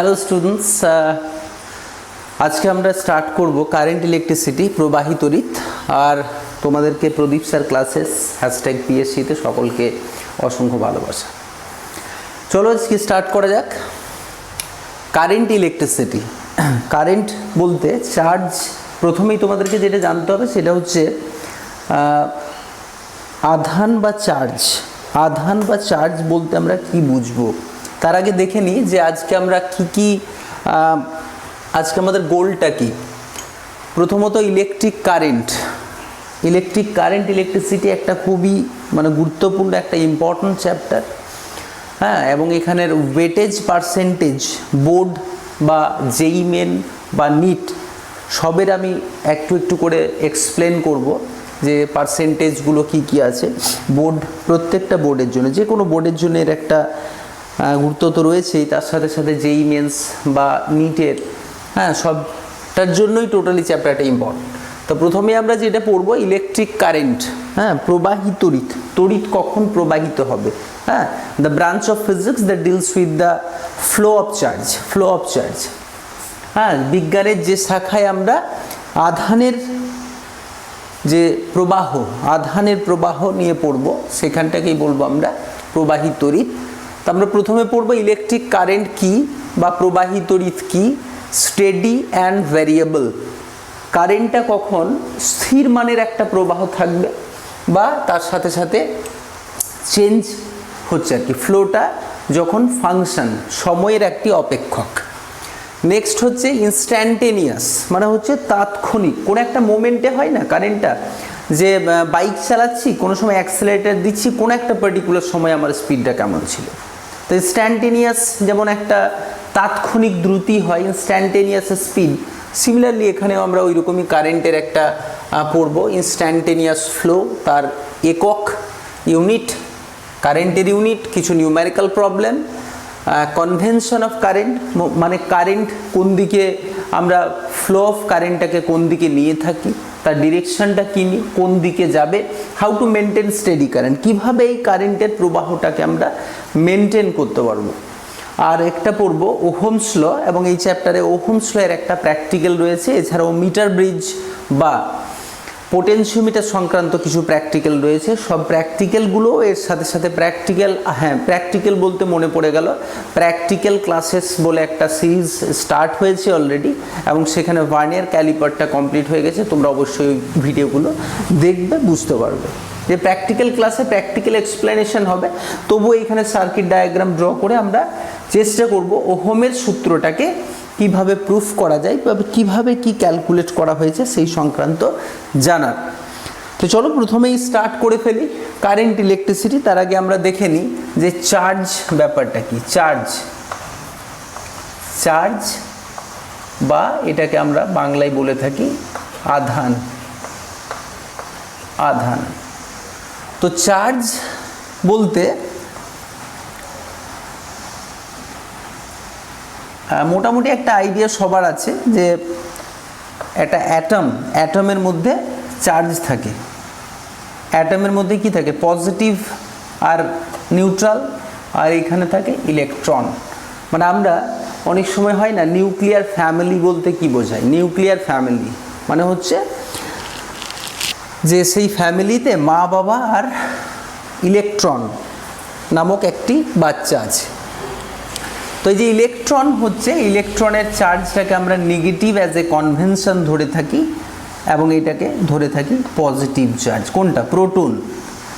Hello students, আজকে আমরা start করব কারেন্ট ইলেকট্রিসিটি প্রবাহী তড়িৎ। আর তোমাদেরকে প্রদীপ স্যার ক্লাসেস #PSCতে সকলকে অসংখ্য ভালোবাসা। চলো আজকে স্টার্ট করা যাক। কারেন্ট ইলেকট্রিসিটি, কারেন্ট বলতে চার্জ, প্রথমেই তোমাদেরকে যেটা জানতে হবে সেটা হচ্ছে আধান বা চার্জ। আধান বা চার্জ বলতে আমরা কি বুঝবো তার আগে দেখে নিই যে আজকে আমরা কি আজকে আমাদের গোলটা কি। প্রথমত ইলেকট্রিক কারেন্ট, ইলেকট্রিসিটি একটা খুবই গুরুত্বপূর্ণ একটা ইম্পর্ট্যান্ট চ্যাপ্টার। হ্যাঁ, এবং এখানের ওয়েটেজ পার্সেন্টেজ বোর্ড বা জেই মেন বা নিট সবের আমি একটু করে এক্সপ্লেন করব যে পার্সেন্টেজগুলো কি আছে বোর্ড, প্রত্যেকটা বোর্ডের জন্য, যে কোনো বোর্ডের জন্য এর একটা গুরুত্ব তো রয়েছেই, তার সাথে সাথে জেই মেন্স বা নিটের, হ্যাঁ, সবটার জন্যই টোটালি চ্যাপ্টারটা ইম্পর্টেন্ট। তো প্রথমে আমরা যেটা পড়বো ইলেকট্রিক কারেন্ট, হ্যাঁ, প্রবাহী তড়িৎ। তড়িৎ কখন প্রবাহিত হবে, হ্যাঁ, the branch of physics that deals with the flow of charge. হ্যাঁ, বিজ্ঞানের যে শাখায় আমরা আধানের যে আধানের প্রবাহ নিয়ে পড়বো, সেখানটাকেই বলবো আমরা প্রবাহী তড়িৎ। তো আমরা প্রথমে পড়বো ইলেকট্রিক কারেন্ট কি বা প্রবাহী তড়িৎ কি। স্টেডি অ্যান্ড ভ্যারিয়েবল, কারেন্টটা কখন স্থির মানের একটা প্রবাহ থাকবে বা তার সাথে সাথে চেঞ্জ হচ্ছে আর কি, ফ্লোটা যখন ফাংশন, সময়ের একটি অপেক্ষক। নেক্সট হচ্ছে ইনস্ট্যান্টেনিয়াস, মানে হচ্ছে তাৎক্ষণিক, কোনো একটা মোমেন্টে হয় না কারেন্টটা, যে বাইক চালাচ্ছি, কোনো সময় অ্যাক্সেলারেটর দিচ্ছি, কোনো একটা পার্টিকুলার সময় আমার স্পিডটা কেমন ছিল। তো ইনস্ট্যান্টেনিয়াস যেমন একটা তাৎক্ষণিক দ্রুতি হয়, ইনস্ট্যান্টেনিয়াস স্পিড, সিমিলারলি এখানেও আমরা ওই রকমই কারেন্টের একটা পড়ব। ইনস্ট্যান্টেনিয়াস ফ্লো, তার একক ইউনিট, কারেন্টের ইউনিট, কিছু numerical problem, convention of current, মানে কারেন্ট কোন দিকে, আমরা ফ্লো অফ কারেন্টটাকে কোন দিকে নিয়ে থাকি, তার ডিরেকশনটা কী, কোন দিকে যাবে, how to maintain steady current, কীভাবে এই কারেন্টের প্রবাহটাকে আমরা মেনটেন করতে পারবো। আর একটা পড়বো ওহমস ল, এবং এই চ্যাপ্টারে ওহমস ল এর একটা প্র্যাকটিক্যাল রয়েছে। এছাড়াও মিটার ব্রিজ বা পোটেনশিওমিটার সংক্রান্ত কিছু প্র্যাকটিক্যাল রয়েছে। সব প্র্যাকটিক্যালগুলো এর সাথে সাথে প্র্যাকটিক্যাল বলতে মনে পড়ে গেল, প্র্যাকটিক্যাল ক্লাসেস বলে একটা সিরিজ স্টার্ট হয়েছে অলরেডি, এবং সেখানে ভার্নিয়ার ক্যালিপারটা কমপ্লিট হয়ে গেছে। তোমরা অবশ্যই ভিডিওগুলো দেখবে, বুঝতে পারবে যে প্র্যাকটিক্যাল ক্লাসে প্র্যাকটিক্যাল এক্সপ্লেনেশন হবে। তবুও এখানে সার্কিট ডায়াগ্রাম ড্র করে আমরা চেষ্টা করব ওহমের সূত্রটাকে কিভাবে প্রুফ করা যায়, কিভাবে কি ক্যালকুলেট করা হয়েছে সেই সংক্রান্ত জানার। তো চলো প্রথমেই স্টার্ট করে ফেলি কারেন্ট ইলেকট্রিসিটি। তার আগে আমরা দেখে নিই যে চার্জ ব্যাপারটা কি। চার্জ বা এটাকে আমরা বাংলায় বলে থাকি আধান। তো চার্জ বলতে মোটামুটি একটা আইডিয়া সবার আছে যে একটা অ্যাটমের মধ্যে চার্জ থাকে। অ্যাটমের মধ্যে কি থাকে, পজিটিভ আর নিউট্রাল, আর এখানে থাকে ইলেকট্রন। মানে আমরা অনেক সময় হয় না, নিউক্লিয়ার ফ্যামিলি বলতে কি বোঝায়। নিউক্লিয়ার ফ্যামিলি মানে হচ্ছে যে সেই ফ্যামিলিতে মা বাবা আর ইলেকট্রন নামক একটি বাচ্চা আছে। তো এই যে ইলেকট্রন হচ্ছে, ইলেকট্রনের চার্জটাকে আমরা নেগেটিভ অ্যাজ এ কনভেনশন ধরে থাকি, এবং এটাকে ধরে থাকি পজিটিভ চার্জ। কোনটা? প্রোটন।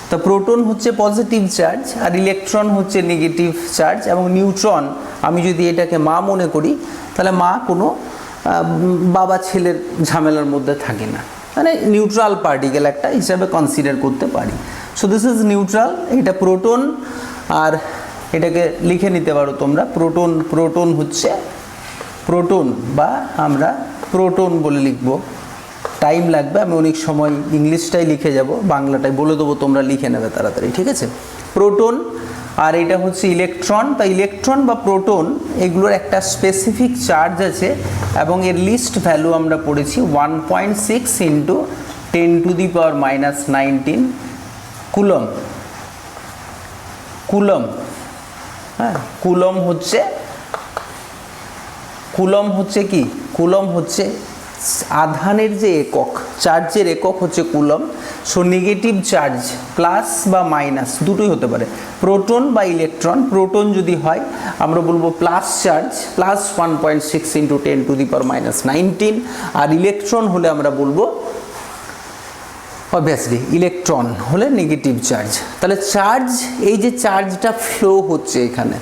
তো প্রোটন হচ্ছে পজিটিভ চার্জ আর ইলেকট্রন হচ্ছে নেগেটিভ চার্জ। এবং নিউট্রন, আমি যদি এটাকে মা মনে করি, তাহলে মা কোনো বাবা ছেলের ঝামেলার মধ্যে থাকে না, মানে নিউট্রাল পার্টিকেল একটা হিসাবে কনসিডার করতে পারি। সো দিস ইজ নিউট্রাল, এটা প্রোটন। আর এটাকে লিখে নিতে পারো তোমরা, প্রোটন হচ্ছে প্রোটন, বা আমরা প্রোটন বলে লিখব। টাইম লাগবে, আমি অনেক সময় ইংলিশটাই লিখে যাব, বাংলাটাই বলে দেবো, তোমরা লিখে নেবে তাড়াতাড়ি, ঠিক আছে। প্রোটন, আর এটা হচ্ছে ইলেকট্রন। তা ইলেকট্রন বা প্রোটন এগুলোর একটা স্পেসিফিক চার্জ আছে, এবং এর লিস্ট ভ্যালু আমরা পড়েছি 1.6 × 10⁻⁻19 কুলম। হ্যাঁ, কুলম হচ্ছে কুলম হচ্ছে কি, কুলম হচ্ছে আধানের যে একক, চার্জের একক হচ্ছে coulomb. So negative charge plus বা মাইনাস দুটোই হতে পারে, প্রোটন বা ইলেকট্রন। প্রোটন যদি হয় আমরা বলবো প্লাস চার্জ, প্লাস 1.6 × 10⁻⁻19, আর ইলেকট্রন হলে আমরা বলবো অবভিয়াসলি ইলেকট্রন হলে নেগেটিভ চার্জ। তাহলে চার্জ, এই যে চার্জটা ফ্লো হচ্ছে এখানে,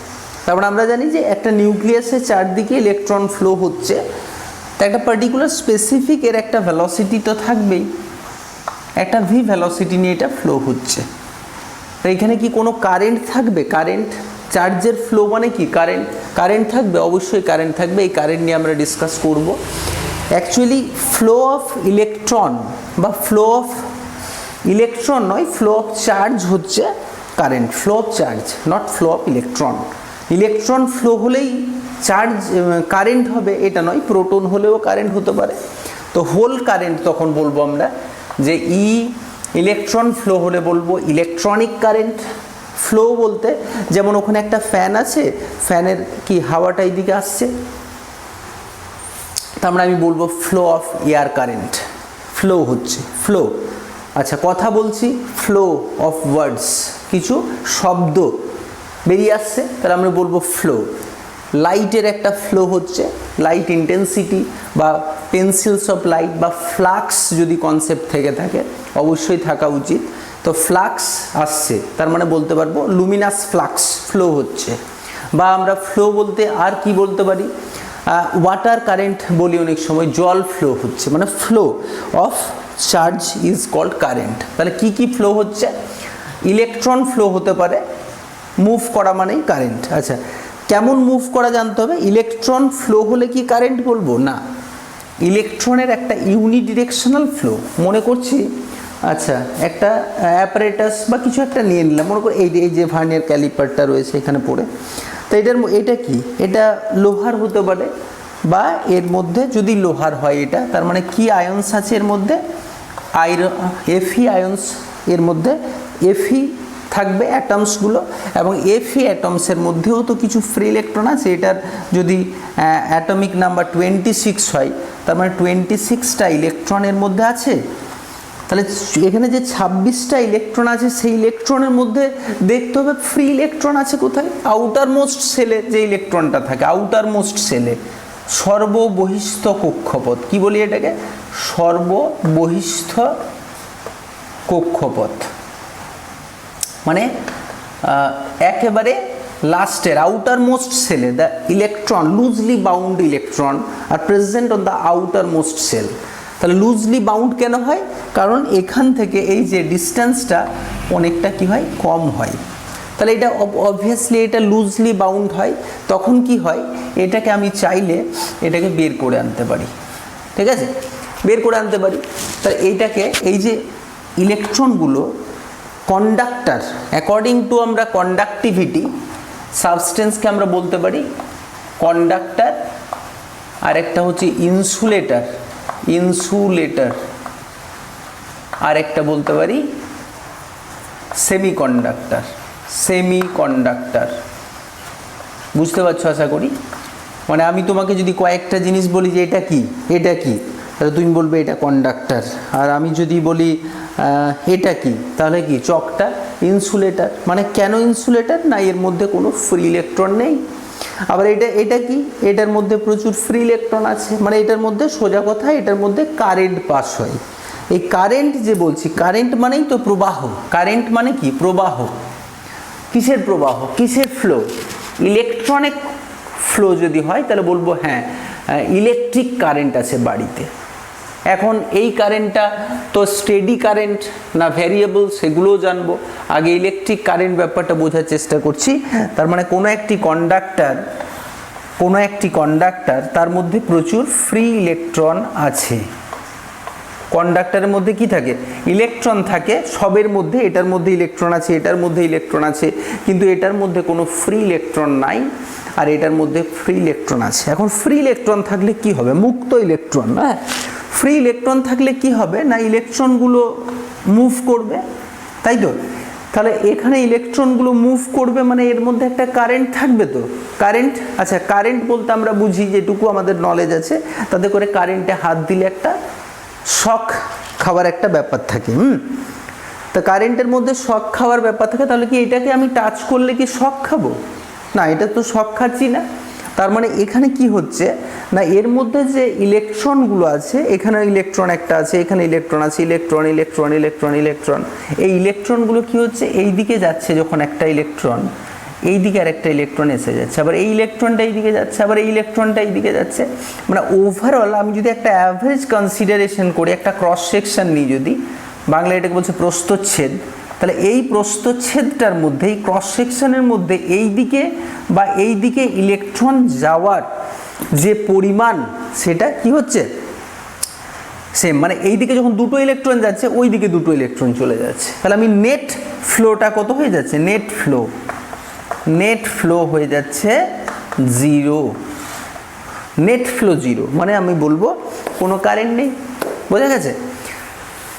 তারপরে আমরা জানি যে একটা নিউক্লিয়াসের চারদিকে ইলেকট্রন ফ্লো হচ্ছে, তা একটা পার্টিকুলার স্পেসিফিক এর একটা ভেলোসিটি তো থাকবেই, একটা ভি ভেলোসিটি নিয়ে এটা ফ্লো হচ্ছে। তো এখানে কি কোনো কারেন্ট থাকবে? কারেন্ট, চার্জের ফ্লো মানে কি কারেন্ট, কারেন্ট থাকবে, অবশ্যই কারেন্ট থাকবে। এই কারেন্ট নিয়ে আমরা ডিসকাস করব। অ্যাকচুয়ালি ফ্লো অফ ইলেকট্রন বা ফ্লো অফ ইলেকট্রন নয়, ফ্লো অফ চার্জ হচ্ছে current, flow of charge, not flow of electron. Electron flow হলেই চার্জ কারেন্ট হবে এটা নয়, প্রোটন হলেও কারেন্ট হতে পারে। তো হোল কারেন্ট তখন বলবো আমরা যে ইলেকট্রন ফ্লো হলে বলবো ইলেকট্রনিক কারেন্ট। ফ্লো বলতে যেমন ওখানে একটা ফ্যান আছে, ফ্যানের কি হাওয়াটা এইদিকে আসছে, তার মানে আমি বলবো flow of air current, flow হচ্ছে, ফ্লো। আচ্ছা, কথা বলছি, ফ্লো অফ ওয়ার্ডস, কিছু শব্দ বেরিয়ে আসছে, তাহলে আমরা বলবো ফ্লো। লাইটের একটা ফ্লো হচ্ছে, লাইট ইন্টেন্সিটি বা পেন্সিলস অফ লাইট বা ফ্লাক্স যদি কনসেপ্ট থেকে থাকে, অবশ্যই থাকা উচিত। তো ফ্লাক্স আসছে, তার মানে বলতে পারবো লুমিনাস ফ্লাক্স ফ্লো হচ্ছে। বা আমরা ফ্লো বলতে আর কি বলতে পারি, ওয়াটার কারেন্ট বলি অনেক সময়, জল ফ্লো হচ্ছে, মানে flow of charge is called current. তাহলে কি কি ফ্লো হচ্ছে? ইলেকট্রন ফ্লো হতে পারে, মুভ করা মানেই কারেন্ট। আচ্ছা, কেমন মুভ করা জানতে হবে। ইলেকট্রন ফ্লো হলে কি কারেন্ট বলবো? না, ইলেকট্রনের একটা ইউনিডিরেকশনাল ফ্লো। মনে করছি, আচ্ছা, একটা অ্যাপারেটাস বা কিছু একটা নিয়ে নিলাম, মনে করি এই যে ভার্নিয়ার ক্যালিপারটা রয়েছে এখানে পড়ে, তো এটা কি, এটা লোহার হতে পারে, বা এর মধ্যে যদি লোহার হয় এটা, তার মানে কি আয়ন্স আছে এর মধ্যে, এফি আয়ন্স, এর মধ্যে এফি থাকবে অ্যাটমসগুলো, এবং এফি অ্যাটমসের মধ্যেও তো কিছু ফ্রি ইলেকট্রন আছে। এটার যদি অ্যাটমিক নাম্বার 26 হয়, তার মানে 26টা ইলেকট্রনের মধ্যে আছে। তাহলে এখানে যে 26টা ইলেকট্রন আছে, সেই ইলেকট্রনের মধ্যে দেখতে হবে ফ্রি ইলেকট্রন আছে কোথায়। আউটার মোস্ট সেলে যে ইলেকট্রনটা থাকে, আউটার মোস্ট সেলে, সর্ববহিস্থ কক্ষপথ, কি বলি এটাকে, সর্ববহিস্থ কক্ষপথ, মানে একেবারে লাস্টের আউটার মোস্ট সেলে the electron, loosely bound electron are present on the outermost shell. তাহলে লুজলি বাউন্ড কেন হয়? কারণ এখান থেকে এই যে ডিস্টেন্সটা অনেকটা কি হয়, কম হয়। তাহলে এটা অবভিয়াসলি এটা লুজলি বাউন্ড হয়। তখন কি হয়, এটাকে আমি চাইলে এটাকে বের করে আনতে পারি, ঠিক আছে, বের করে আনতে পারি। তাহলে এইটাকে, এই যে ইলেকট্রনগুলো কন্ডাক্টর, অ্যাকর্ডিং টু আমরা কন্ডাক্টিভিটি সাবস্টেন্সকে আমরা বলতে পারি কন্ডাক্টর, আর একটা হচ্ছে ইনসুলেটর, ইনসুলেটর, আর একটা বলতে পারি সেমিকন্ডাক্টর, সেমিকন্ডাক্টর। বুঝতে পারছো আশা করি। মানে আমি তোমাকে যদি কয়েকটা জিনিস বলি যে এটা কি, এটা কি, তাহলে তুমি বলবে এটা কন্ডাক্টর। আর আমি যদি বলি এটা কি, তাহলে কি, চকটা ইনসুলেটর। মানে কেন ইনসুলেটর? না, এর মধ্যে কোনো ফ্রি ইলেকট্রন নেই। আবার এটা কি, এটার মধ্যে প্রচুর ফ্রি ইলেকট্রন আছে, মানে এটার মধ্যে সোজা কথা এটার মধ্যে কারেন্ট পাস হয়। এই কারেন্ট যে বলছি, কারেন্ট মানেই তো প্রবাহ। কারেন্ট মানে কি, প্রবাহ। কিসের প্রবাহ, কিসের ফ্লো? ইলেকট্রনিক ফ্লো যদি হয় তাহলে বলবো হ্যাঁ ইলেকট্রিক কারেন্ট আছে বাড়িতে। এখন এই কারেন্টটা তো স্টেডি কারেন্ট না ভ্যারিয়েবল, সেগুলোও জানবো। আগে ইলেকট্রিক কারেন্ট ব্যাপারটা বোঝার চেষ্টা করছি। তার মানে কোনো একটি কন্ডাক্টর তার মধ্যে প্রচুর ফ্রি ইলেকট্রন আছে। কন্ডাক্টরের মধ্যে কি থাকে, ইলেকট্রন থাকে সবের মধ্যে। এটার মধ্যে ইলেকট্রন আছে, এটার মধ্যে ইলেকট্রন আছে, কিন্তু এটার মধ্যে কোনো ফ্রি ইলেকট্রন নাই, আর এটার মধ্যে ফ্রি ইলেকট্রন আছে। এখন ফ্রি ইলেকট্রন থাকলে কি হবে, মুক্ত ইলেকট্রন, হ্যাঁ, ফ্রি ইলেকট্রন থাকলে কি হবে না, ইলেকট্রনগুলো মুভ করবে, তাই তো। তাহলে এখানে ইলেকট্রনগুলো মুভ করবে মানে এর মধ্যে একটা কারেন্ট থাকবে তো, কারেন্ট, আচ্ছা কারেন্ট বলতে আমরা বুঝি যেটুকু আমাদের নলেজ আছে তাতে করে কারেন্টে হাত দিলে একটা শক খাওয়ার একটা ব্যাপার থাকে। তা কারেন্টের মধ্যে শক খাওয়ার ব্যাপার থাকে, তাহলে কি এটাকে আমি টাচ করলে কি শক খাবো? না, এটা তো শক খাচ্ছি না। তার মানে এখানে কি হচ্ছে না, এর মধ্যে যে ইলেকট্রনগুলো আছে, এখানে ইলেকট্রন একটা আছে, এখানে ইলেকট্রন আছে, ইলেকট্রন ইলেকট্রন ইলেকট্রন ইলেকট্রন, এই ইলেকট্রনগুলো কি হচ্ছে এই দিকে যাচ্ছে, যখন একটা ইলেকট্রন এই দিকে আরেকটা ইলেকট্রন এসে যাচ্ছে, আবার এই ইলেকট্রনটা এই দিকে যাচ্ছে, আবার এই ইলেকট্রনটা এই দিকে যাচ্ছে। মানে ওভারঅল আমি যদি একটা অ্যাভারেজ কনসিডারেশন করি, একটা ক্রস সেকশন নিই, যদি বাংলা এটাকে বলছে প্রস্থচ্ছেদ, তাহলে এই প্রস্থচ্ছেদটার মধ্যে, এই ক্রস সেকশনের মধ্যে এই দিকে বা এই দিকে ইলেকট্রন যাওয়ার যে পরিমাণ, সেটা কি হচ্ছে সেম। মানে এই দিকে যখন দুটো ইলেকট্রন যাচ্ছে, ওই দিকে দুটো ইলেকট্রন চলে যাচ্ছে। তাহলে আমি নেট ফ্লোটা কত হয়ে যাচ্ছে, নেট ফ্লো হয়ে যাচ্ছে 0। নেট ফ্লো 0 মানে আমি বলবো কোনো কারেন্ট নেই। বোঝা গেছে?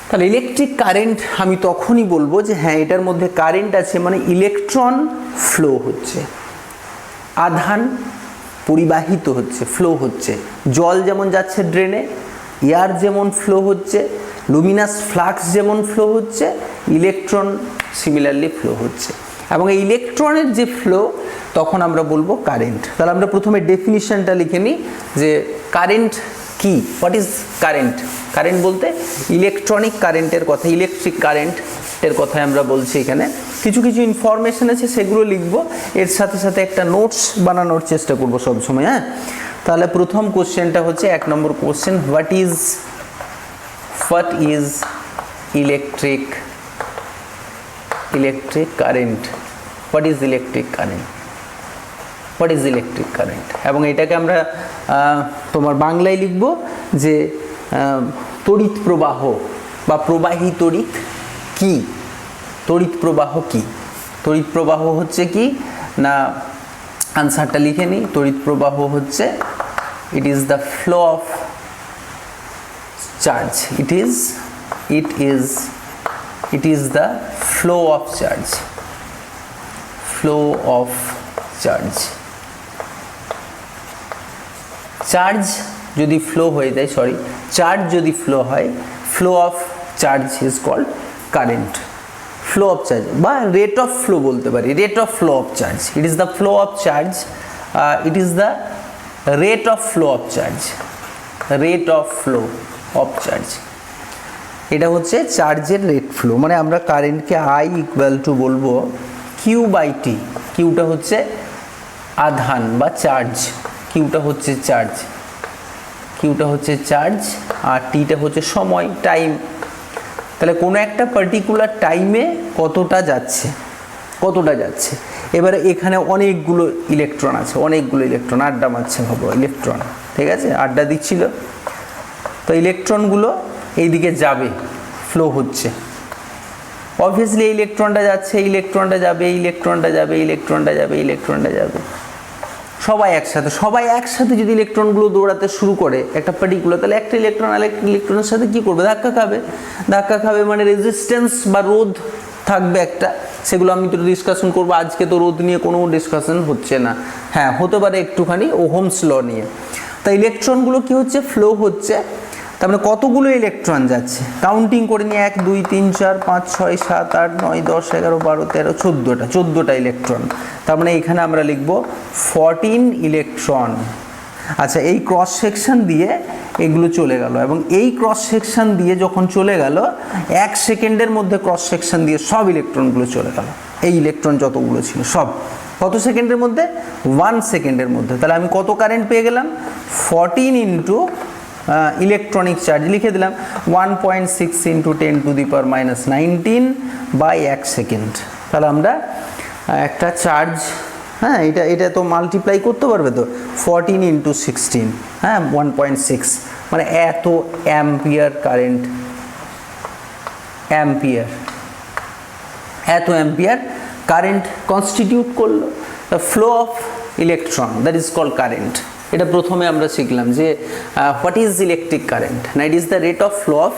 তাহলে ইলেকট্রিক কারেন্ট আমি তখনই বলবো যে হ্যাঁ এটার মধ্যে কারেন্ট আছে, মানে ইলেকট্রন ফ্লো হচ্ছে, আধান পরিবাহিত হচ্ছে, ফ্লো হচ্ছে। জল যেমন যাচ্ছে ড্রেনে, এয়ার যেমন ফ্লো হচ্ছে, লুমিনাস ফ্লাক্স যেমন ফ্লো হচ্ছে, ইলেকট্রন সিমিলারলি ফ্লো হচ্ছে। এবং এই ইলেকট্রনের যে ফ্লো, তখন আমরা বলবো কারেন্ট। তাহলে আমরা প্রথমে ডেফিনিশনটা লিখে নিই যে কারেন্ট কি, হোয়াট ইজ কারেন্ট। কারেন্ট বলতে ইলেকট্রনিক কারেন্টের কথা, ইলেকট্রিক কারেন্টের কথাই আমরা বলছি। এখানে কিছু কিছু ইনফরমেশন আছে, সেগুলো লিখব, এর সাথে সাথে একটা নোটস বানানোর চেষ্টা করব সবসময়। হ্যাঁ, তাহলে প্রথম কোশ্চেনটা হচ্ছে 1 নম্বর question, what is electric current. What is electric current, এবং এটাকে আমরা তোমার বাংলায় লিখব যে তড়িৎ প্রবাহ বা প্রবাহী তড়িৎ কি। তড়িৎ প্রবাহ কি, তড়িৎ প্রবাহ হচ্ছে কি না, আনসারটা লিখে নিই। তড়িৎ প্রবাহ হচ্ছে it is the flow of charge, it is the flow of charge. Charge যদি ফ্লো হয়ে যায়, চার্জ যদি ফ্লো হয়, flow of charge is called current. Flow of charge বা রেট অফ ফ্লো বলতে পারি, rate of flow of charge. It is the flow of charge, it is the rate of flow of charge, এটা হচ্ছে চার্জের rate flow. মানে আমরা কারেন্টকে I equal two বলবো Q/T। কিউটা হচ্ছে আধান বা চার্জ, কিউটা হচ্ছে চার্জ, আর টিটা হচ্ছে সময়, টাইম। তাহলে কোনো একটা পার্টিকুলার টাইমে কতটা যাচ্ছে। এবারে এখানে অনেকগুলো ইলেকট্রন আছে, আড্ডা মারছে, ভাবো ইলেকট্রন, ঠিক আছে, আড্ডা দিচ্ছিল। তো ইলেকট্রনগুলো এইদিকে যাবে, ফ্লো হচ্ছে। অবভিয়াসলি এই ইলেকট্রনটা যাচ্ছে, ইলেকট্রনটা যাবে, সবাই একসাথে যদি ইলেকট্রনগুলো দৌড়াতে শুরু করে একটা পার্টিকুলার, তাহলে একটা ইলেকট্রন আরেকটা ইলেকট্রনের সাথে কি করবে, ধাক্কা খাবে। মানে রেজিস্ট্যান্স বা রোধ থাকবে একটা, সেগুলো আমি তো ডিসকাশন করবো। আজকে তো রোধ নিয়ে কোনো ডিসকাশন হচ্ছে না, হ্যাঁ হতে পারে একটুখানি ওহমস ল নিয়ে। তাই ইলেকট্রনগুলো কি হচ্ছে, ফ্লো হচ্ছে। তার মানে কতগুলো ইলেকট্রন যাচ্ছে, কাউন্টিং করে নিয়ে 1 2 3 4 5 6 7 8 9 10 11 12 13 14টা ইলেকট্রন। তার মানে এখানে আমরা লিখব 14 ইলেকট্রন। আচ্ছা, এই ক্রস সেকশন দিয়ে এগুলো চলে গেল, এবং এই ক্রস সেকশন দিয়ে যখন চলে গেল, 1 সেকেন্ডের মধ্যে ক্রস সেকশন দিয়ে সব ইলেকট্রনগুলো চলে গেল। এই ইলেকট্রন যতগুলো ছিল সব কত সেকেন্ডের মধ্যে, 1 সেকেন্ডের মধ্যে। তাহলে আমি কত কারেন্ট পেয়ে গেলাম, 14 ইন্টু ইলেকট্রনিক চার্জ লিখে দিলাম 1.6 ইন্টু 10⁻⁻19 বাই 1 সেকেন্ড। তাহলে আমরা একটা চার্জ, হ্যাঁ এটা তো মাল্টিপ্লাই করতে পারবে তো, 14 ইন্টু 16, হ্যাঁ 1.6, মানে এত অ্যাম্পিয়ার কারেন্ট, এত অ্যাম্পিয়ার কারেন্ট কনস্টিটিউট করলো the flow of electron, that is called current. এটা প্রথমে আমরা শিখলাম যে হোয়াট ইজ ইলেকট্রিক কারেন্ট, না it is the rate of flow of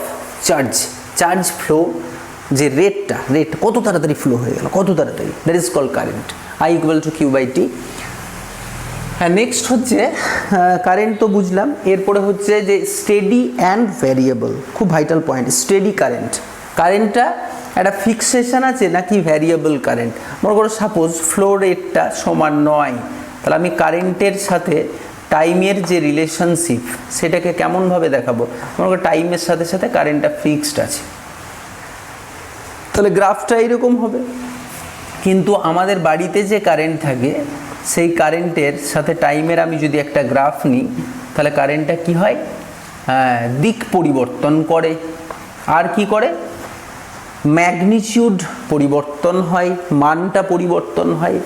charge flow, যে রেট কত তাড়াতাড়ি ফ্লো হয়ে গেল, that is called current. I equal to Q/T। হ্যাঁ, নেক্সট হচ্ছে কারেন্ট তো বুঝলাম, এরপরে হচ্ছে যে স্টেডি অ্যান্ড ভ্যারিয়েবল, খুব ভাইটাল পয়েন্ট। স্টেডি কারেন্ট, কারেন্টটা একটা ফিক্সেশন আছে নাকি ভ্যারিয়েবল কারেন্ট। মনে করো সাপোজ ফ্লো রেটটা সমান নয়, তাহলে আমি কারেন্টের সাথে টাইমের যে রিলেশনশিপ সেটাকে কেমনভাবে দেখাবো। মনে করো টাইমের সাথে সাথে কারেন্টটা ফিক্সড আছে, তাহলে গ্রাফটা এরকম হবে। কিন্তু আমাদের বাড়িতে যে কারেন্ট থাকে সেই কারেন্টের সাথে টাইমের আমি যদি একটা গ্রাফ নিই, তাহলে কারেন্টটা কি হয়, দিক পরিবর্তন করে। আর কি করে, ম্যাগনিটিউড পরিবর্তন হয়, মানটা পরিবর্তন হয়।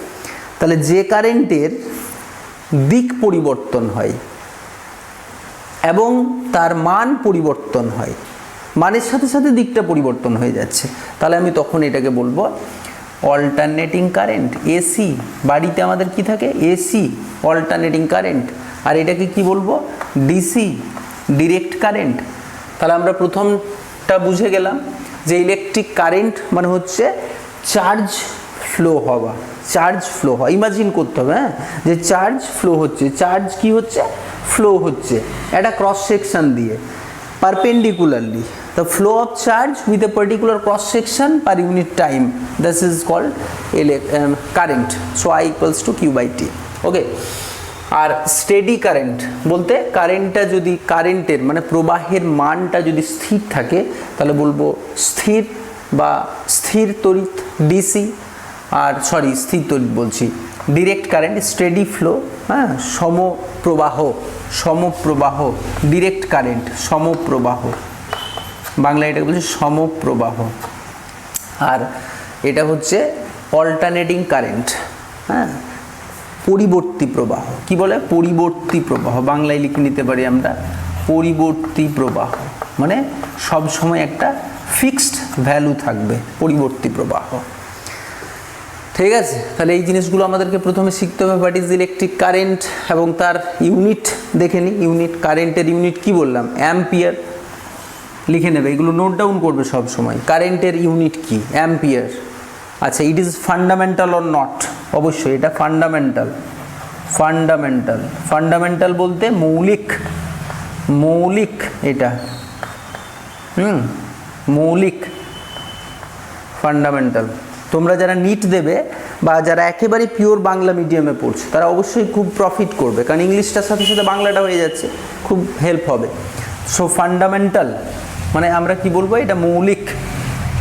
তাহলে যে কারেন্টের দিক পরিবর্তন হয় এবং তার মান পরিবর্তন হয়, মানের সাথে সাথে দিকটা পরিবর্তন হয়ে যাচ্ছে, তাহলে আমি তখন এটাকে বলবো অল্টারনেটিং কারেন্ট, এসি। বাড়িতে আমাদের কি থাকে, এসি, অল্টারনেটিং কারেন্ট। আর এটাকে কি বলবো, ডিসি, ডিরেক্ট কারেন্ট। তাহলে আমরা প্রথমটা বুঝে গেলাম যে ইলেকট্রিক কারেন্ট মানে হচ্ছে চার্জ ফ্লো হওয়া, চার্জ ফ্লো হওয়া। ইমাজিন করতে হবে, হ্যাঁ, যে চার্জ ফ্লো হচ্ছে, চার্জ কি হচ্ছে, ফ্লো হচ্ছে একটা ক্রস সেকশন দিয়ে perpendicularly. The flow of charge with a particular cross section per unit time, this is called current. So I equals to Q by T. Okay. আর steady current বলতে কারেন্টটা যদি, কারেন্টের মানে প্রবাহের মানটা যদি স্থির থাকে, তাহলে বলবো স্থির বা স্থির তড়িৎ, ডিসি। আর সরি, স্থির তড়িৎ বলছি, ডিরেক্ট কারেন্ট, স্টেডি ফ্লো, হ্যাঁ, সমপ্রবাহ, সমপ্রবাহ, ডিরেক্ট কারেন্ট, সমপ্রবাহ, বাংলায় এটাকে বলছে সমপ্রবাহ। আর এটা হচ্ছে অল্টারনেটিং কারেন্ট, হ্যাঁ, পরিবর্তী প্রবাহ। কি বলে, পরিবর্তী প্রবাহ, বাংলায় লিখে নিতে পারি আমরা পরিবর্তী প্রবাহ, মানে সব সময় একটা ফিক্সড ভ্যালু থাকবে, পরিবর্তী প্রবাহ। ঠিক আছে, তাহলে এই জিনিসগুলো আমাদেরকে প্রথমে শিখতে হবে। হোয়াট ইজ ইলেকট্রিক কারেন্ট এবং তার ইউনিট দেখে নিই। ইউনিট, কারেন্টের ইউনিট কি বললাম, অ্যাম্পিয়ার। লিখে নেবে, এগুলো নোট ডাউন করবে সব সময়। কারেন্টের ইউনিট কি, অ্যাম্পিয়ার। আচ্ছা, it is fundamental or not, অবশ্যই এটা ফান্ডামেন্টাল। ফান্ডামেন্টাল, ফান্ডামেন্টাল বলতে মৌলিক, মৌলিক এটা, মৌলিক, ফান্ডামেন্টাল। তোমরা যারা নিট দেবে বা যারা একেবারে পিওর বাংলা মিডিয়ামে পড়ছে, তারা অবশ্যই খুব প্রফিট করবে, কারণ ইংলিশটার সাথে সাথে বাংলাটা হয়ে যাচ্ছে, খুব হেল্প হবে। সো ফান্ডামেন্টাল মানে আমরা কি বলবো, এটা মৌলিক।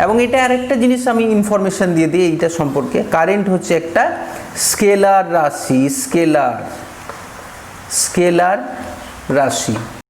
এবং এটা আরেকটা জিনিস আমি ইনফরমেশন দিয়ে দিই এইটা সম্পর্কে। কারেন্ট হচ্ছে একটা স্কেলার রাশি, স্কেলার, স্কেলার রাশি।